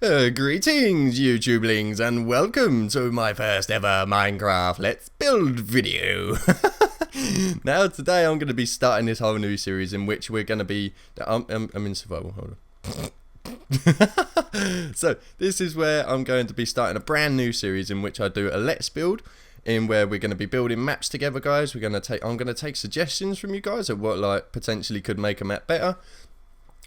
Greetings, YouTubelings, and welcome to my first ever Minecraft Let's Build video. Now, today I'm going to be starting this whole new series in which we're going to be... I'm in survival, hold on. So, this is where I'm going to be starting a brand new series in which I do a Let's Build, in where we're going to be building maps together, guys. I'm going to take suggestions from you guys of what potentially could make a map better.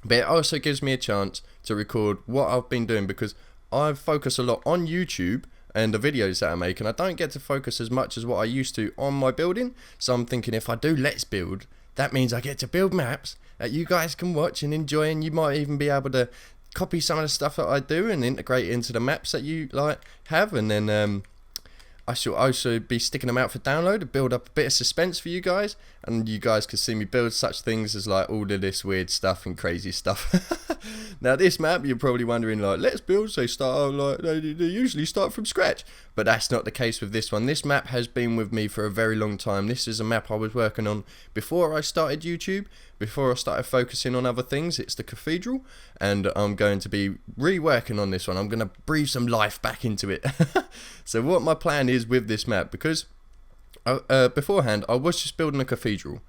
But it also gives me a chance to record what I've been doing, because I focus a lot on YouTube and the videos that I make, and I don't get to focus as much as what I used to on my building. So I'm thinking, if I do Let's Build, that means I get to build maps that you guys can watch and enjoy, and you might even be able to copy some of the stuff that I do and integrate it into the maps that you have, and then I shall also be sticking them out for download to build up a bit of suspense for you guys, and you guys can see me build such things as all of this weird stuff and crazy stuff. Now, this map, you're probably wondering, Let's Build, they start they usually start from scratch, but that's not the case with this one. This map has been with me for a very long time. This is a map I was working on before I started YouTube, before I started focusing on other things. It's the Cathedral, and I'm going to be reworking on this one. I'm going to breathe some life back into it. So what my plan is with this map, because beforehand I was just building a cathedral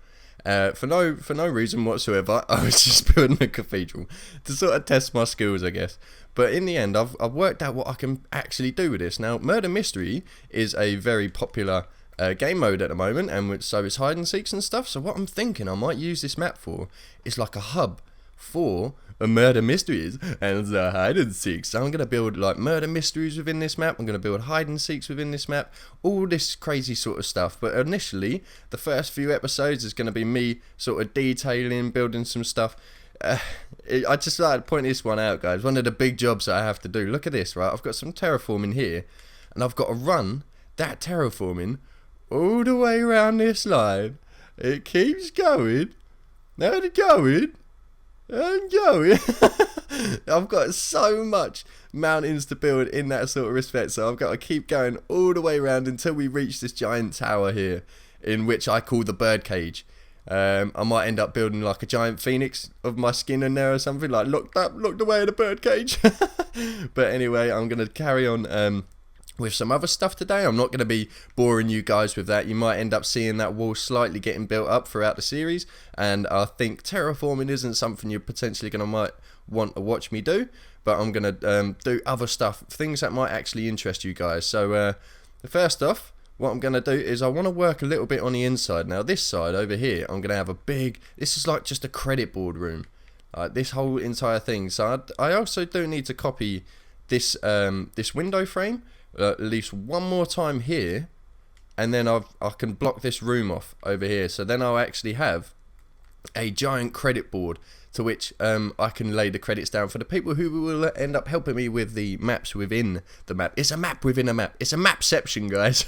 for no reason whatsoever. I was just building a cathedral to sort of test my skills, I guess. But in the end, I've worked out what I can actually do with this. Now, Murder Mystery is a very popular game mode at the moment, and so is hide and seeks and stuff. So what I'm thinking I might use this map for is like a hub for murder mysteries and hide and seeks. So I'm going to build murder mysteries within this map. I'm going to build hide and seeks within this map, all this crazy sort of stuff. But initially, the first few episodes is going to be me sort of detailing, building some stuff. I just like to point this one out, guys. One of the big jobs that I have to do. Look at this, right? I've got some terraforming here, and I've got to run that terraforming all the way around this line. It keeps going. Now it's going. I'm going. I've got so much mountains to build in that sort of respect, so I've got to keep going all the way around until we reach this giant tower here, in which I call the birdcage. I might end up building a giant phoenix of my skin in there or something, locked away in a birdcage. But anyway, I'm going to carry on with some other stuff today. I'm not going to be boring you guys with that. You might end up seeing that wall slightly getting built up throughout the series, and I think terraforming isn't something you're potentially might want to watch me do, but I'm going to do other stuff, things that might actually interest you guys. So first off, what I'm going to do is I want to work a little bit on the inside. Now, this side over here, I'm going to have a big, this is just a credit board room, this whole entire thing. So I also do need to copy this this window frame at least one more time here, and then I can block this room off over here. So then I'll actually have a giant credit board to which I can lay the credits down for the people who will end up helping me with the maps within the map. It's a map within a map. It's a mapception, guys.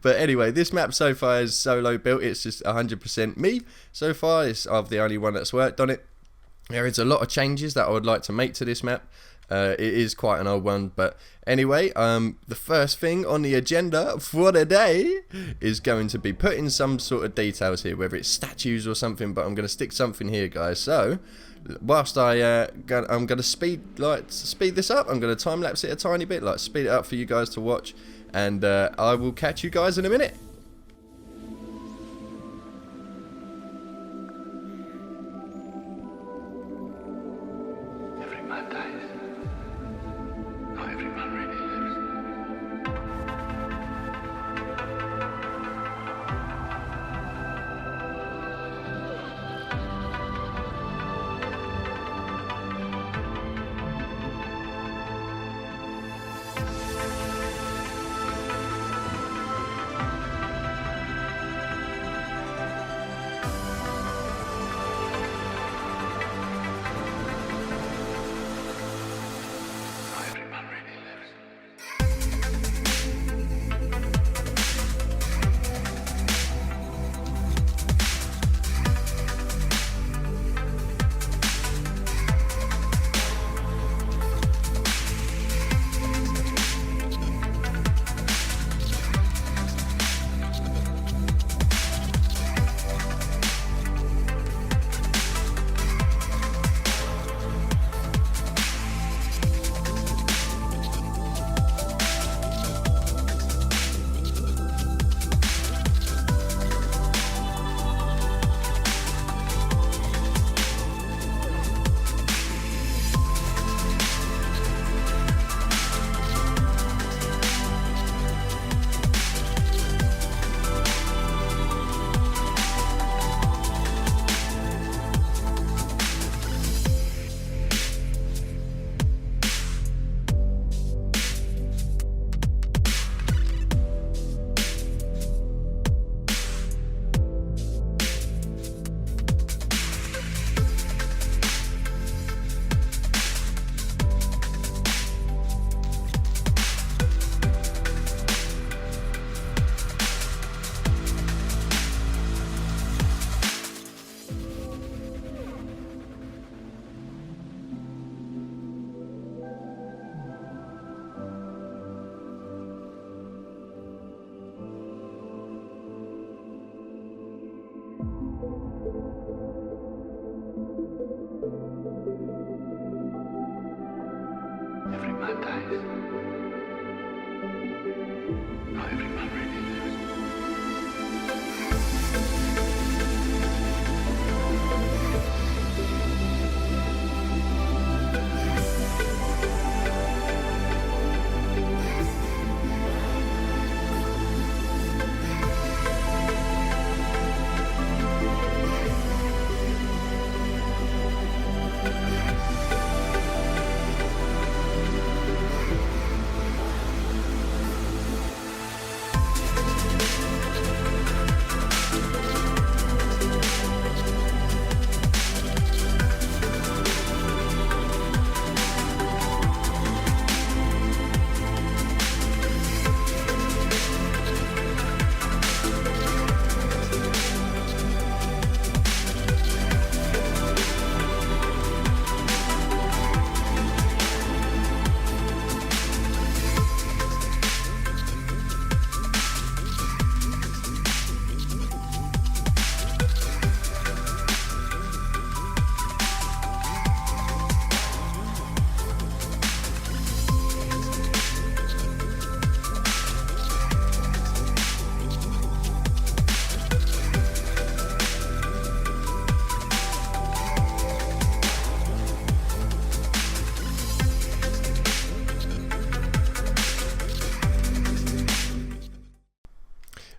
But anyway, this map so far is solo built. It's just 100% me so far. I'm the only one that's worked on it. There is a lot of changes that I would like to make to this map. It is quite an old one, but anyway, the first thing on the agenda for today is going to be putting some sort of details here, whether it's statues or something, but I'm going to stick something here, guys. So, whilst I'm going to speed this up, I'm going to time-lapse it a tiny bit, speed it up for you guys to watch, and I will catch you guys in a minute. Every man dies. Not every man really lives. Every man dies. Not every man really lives.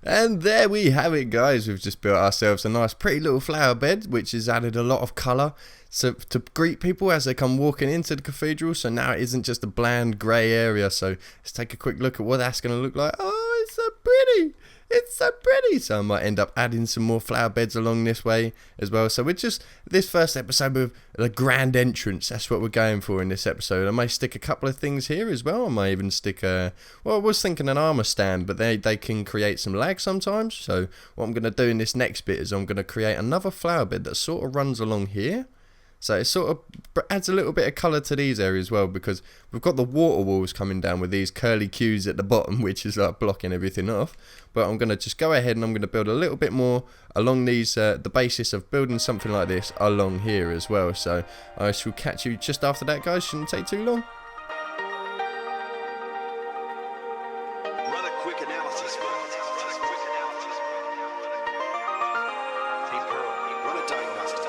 And there we have it, guys. We've just built ourselves a nice pretty little flower bed, which has added a lot of colour to greet people as they come walking into the cathedral. So now it isn't just a bland grey area. So let's take a quick look at what that's going to look like. Oh, it's so pretty. It's so pretty. So I might end up adding some more flower beds along this way as well. So we're just, this first episode with the grand entrance, that's what we're going for in this episode. I may stick a couple of things here as well. I may even stick well, I was thinking an armor stand, but they can create some lag sometimes. So what I'm going to do in this next bit is I'm going to create another flower bed that sort of runs along here. So it sort of adds a little bit of colour to these areas as well, because we've got the water walls coming down with these curly cues at the bottom, which is like blocking everything off. But I'm going to just go ahead and I'm going to build a little bit more along these, the basis of building something like this along here as well. So I shall catch you just after that, guys. Shouldn't take too long. Run a quick analysis first. Run a diagnostic.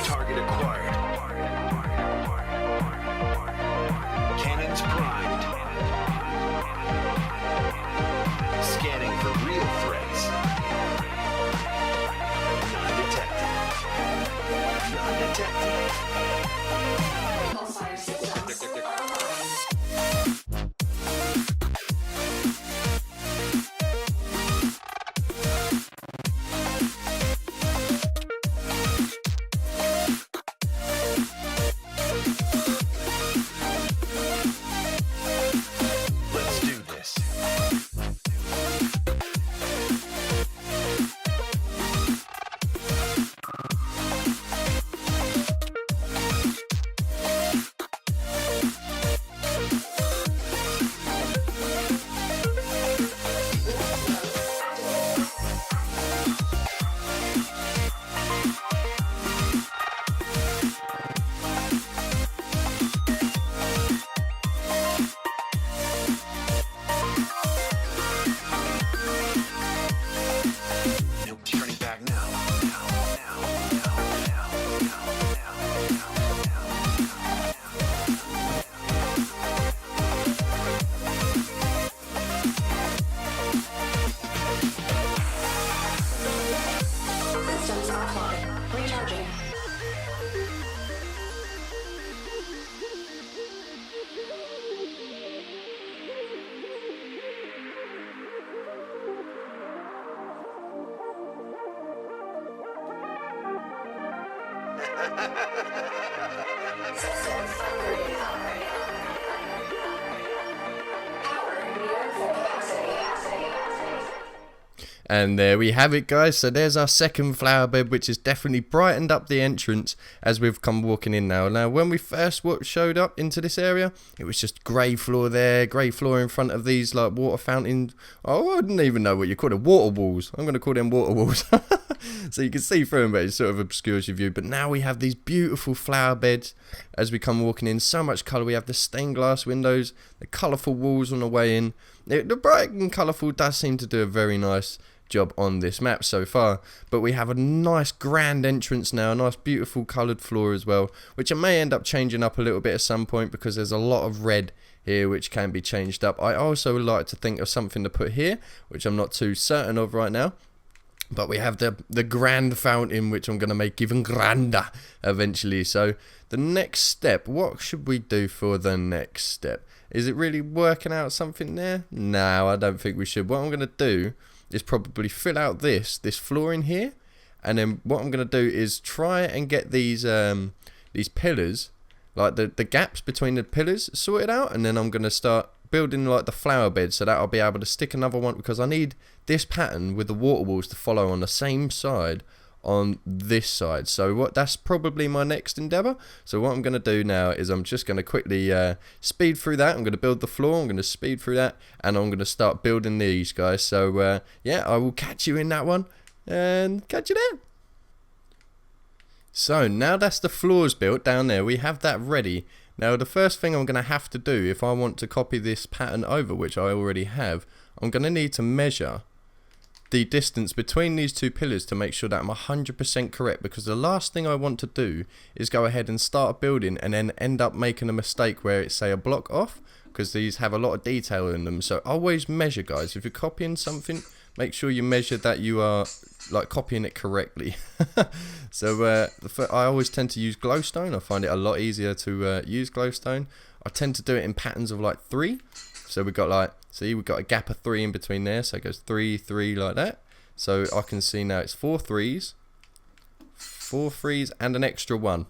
Target acquired. Cannons primed. Scanning for real threats. None detected. None detected. Pulsar systems online. Let's do this. Nope, turning back now. Systems offline. Recharging. Systems upgraded. Power near full capacity. And there we have it, guys. So there's our second flower bed, which has definitely brightened up the entrance as we've come walking in now. Now, when we first showed up into this area, it was just grey floor there, grey floor in front of these like water fountains. Oh, I didn't even know what you call it. Water walls. I'm going to call them water walls. So you can see through them, but it sort of obscures your view. But now we have these beautiful flower beds as we come walking in. So much colour. We have the stained glass windows, the colourful walls on the way in. The bright and colourful does seem to do a very nice job on this map so far, but we have a nice grand entrance now, a nice beautiful coloured floor as well, which I may end up changing up a little bit at some point because there's a lot of red here which can be changed up. I also like to think of something to put here, which I'm not too certain of right now. But we have the grand fountain, which I'm going to make even grander eventually. So the next step, what should we do for the next step? Is it really working out something there? No, I don't think we should. What I'm going to do is probably fill out this floor in here, and then what I'm going to do is try and get these pillars, like the gaps between the pillars, sorted out, and then I'm going to start building like the flower bed, so that I'll be able to stick another one, because I need this pattern with the water walls to follow on the same side on this side. So that's probably my next endeavor. So what I'm going to do now is I'm just going to quickly speed through that. I'm going to build the floor, I'm going to speed through that, and I'm going to start building these, guys. So yeah, I will catch you in that one, and catch you there. So now that's the floors built down there, we have that ready. Now the first thing I'm going to have to do, if I want to copy this pattern over, which I already have, I'm going to need to measure the distance between these two pillars to make sure that I'm 100% correct, because the last thing I want to do is go ahead and start building and then end up making a mistake where it's, say, a block off, because these have a lot of detail in them. So always measure, guys. If you're copying something, make sure you measure that you are like copying it correctly. So I always tend to use glowstone. I find it a lot easier to use glowstone. I tend to do it in patterns of like 3. So we've got like, see, we've got a gap of 3 in between there, so it goes 3, 3 like that. So I can see now it's 4 3s, and an extra 1.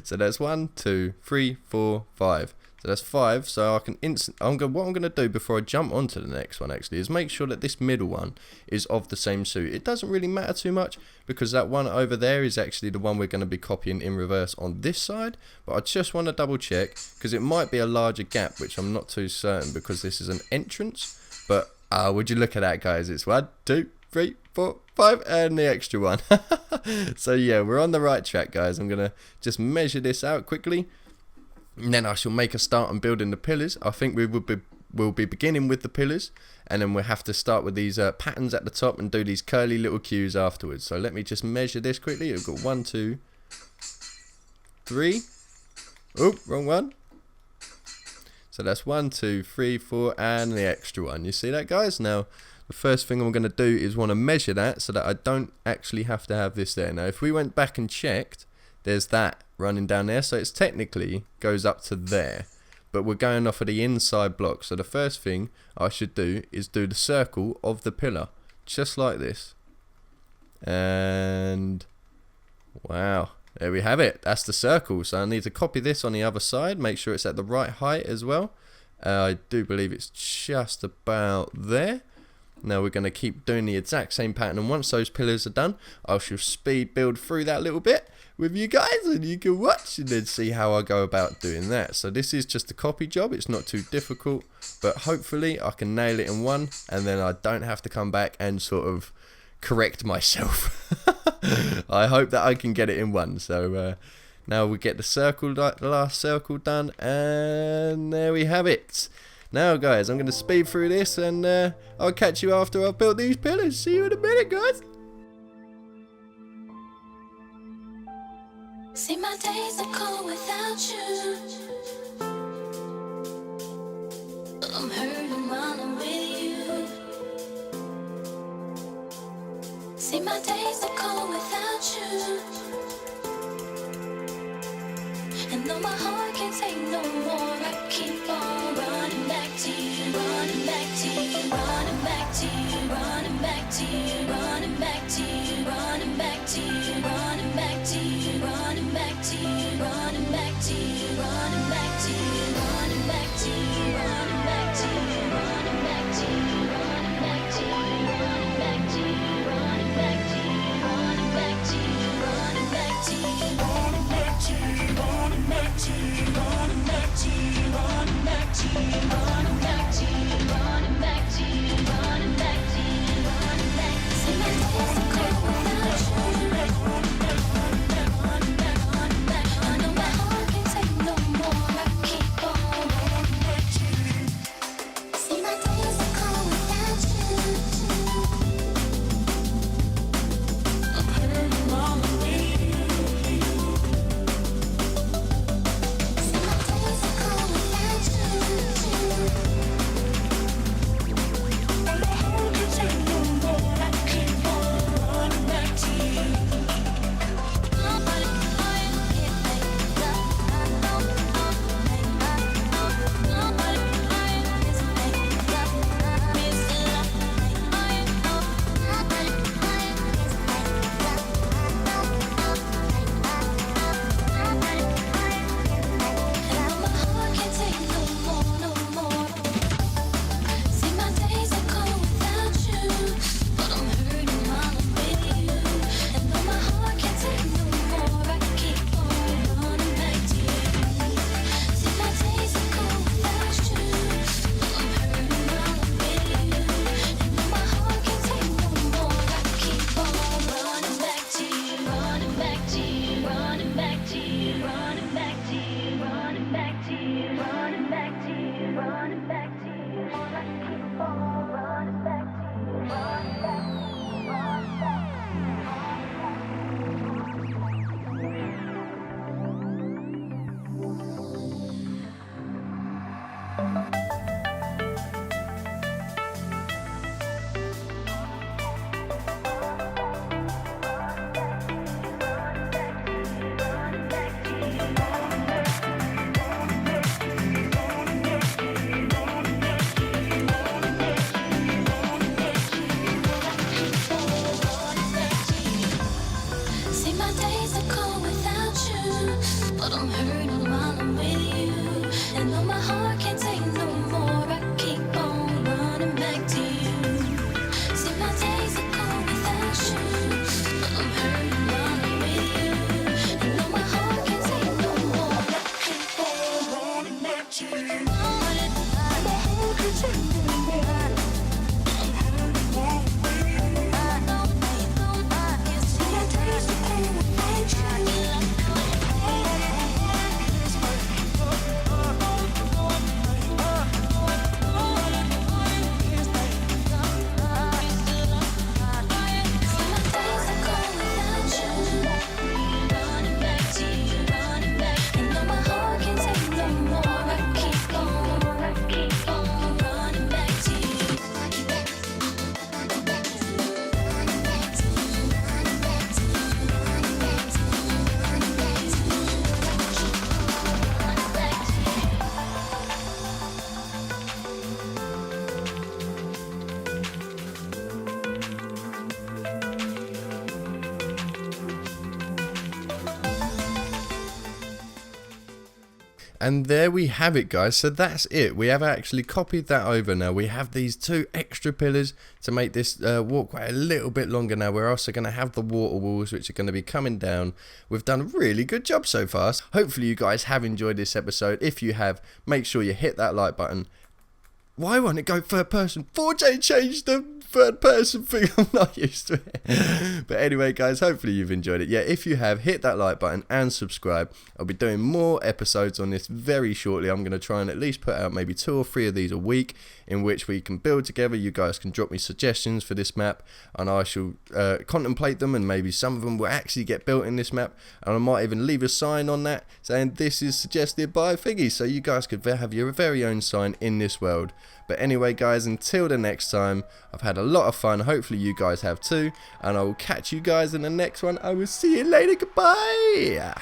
So that's 1, 2, 3, 4, 5. So that's 5. So I can what I'm gonna do before I jump onto the next one actually is make sure that this middle one is of the same suit. It doesn't really matter too much, because that one over there is actually the one we're going to be copying in reverse on this side. But I just want to double check, because it might be a larger gap, which I'm not too certain, because this is an entrance. But would you look at that, guys? It's 1, 2, 3, 4, 5, and the extra 1. So yeah, we're on the right track, guys. I'm gonna just measure this out quickly, and then I shall make a start on building the pillars. I think we'll be beginning with the pillars, and then we'll have to start with these patterns at the top and do these curly little cues afterwards. So let me just measure this quickly. We've got 1, 2, 3. Oh, wrong one. So that's 1, 2, 3, 4, and the extra 1. You see that, guys? Now the first thing I'm going to do is want to measure that so that I don't actually have to have this there. Now if we went back and checked, there's that running down there, so it's technically goes up to there, but we're going off of the inside block. So the first thing I should do is do the circle of the pillar, just like this, and wow, there we have it. That's the circle. So I need to copy this on the other side, make sure it's at the right height as well. I do believe it's just about there. Now we're going to keep doing the exact same pattern, and once those pillars are done, I shall speed build through that little bit with you guys, and you can watch and then see how I go about doing that. So this is just a copy job, it's not too difficult, but hopefully I can nail it in one, and then I don't have to come back and sort of correct myself. I hope that I can get it in one. So now we get the last circle done, and there we have it. Now guys, I'm going to speed through this, and I'll catch you after I've built these pillars. See you in a minute, guys. See, my days are cold without you. I'm hurting while I'm with you. See, my days are cold without you. And though my heart can't take no more, I keep on running back to you, running back to you, running back to you, running back to you, running back to you, running back to you, running back to you, running back to you, running back to you, running back to you, running back to you, running back to you, running back to you, running back to you, running back to you, running See, my days are cold without you, but I'm hurting while I'm with you. And though my heart can't take no more, I keep on running back to you. See, my days are cold without you, but I'm hurting while I'm with you. And though my heart can't take no more, I keep on running back to you. My heart can't take no more. I'm hurting while I'm with you. I know, I can see my days are cold without you. And there we have it, guys. So that's it. We have actually copied that over now. We have these 2 extra pillars to make this walkway a little bit longer now. We're also going to have the water walls, which are going to be coming down. We've done a really good job so far. Hopefully you guys have enjoyed this episode. If you have, make sure you hit that like button. Why won't it go third person? 4J changed the third person thing. I'm not used to it. But anyway, guys, hopefully you've enjoyed it. Yeah, if you have, hit that like button and subscribe. I'll be doing more episodes on this very shortly. I'm going to try and at least put out maybe 2 or 3 of these a week in which we can build together. You guys can drop me suggestions for this map and I shall contemplate them, and maybe some of them will actually get built in this map, and I might even leave a sign on that saying this is suggested by Figgy, so you guys could have your very own sign in this world. But anyway, guys, until the next time, I've had a lot of fun. Hopefully you guys have too, and I will catch you guys in the next one. I will see you later. Goodbye.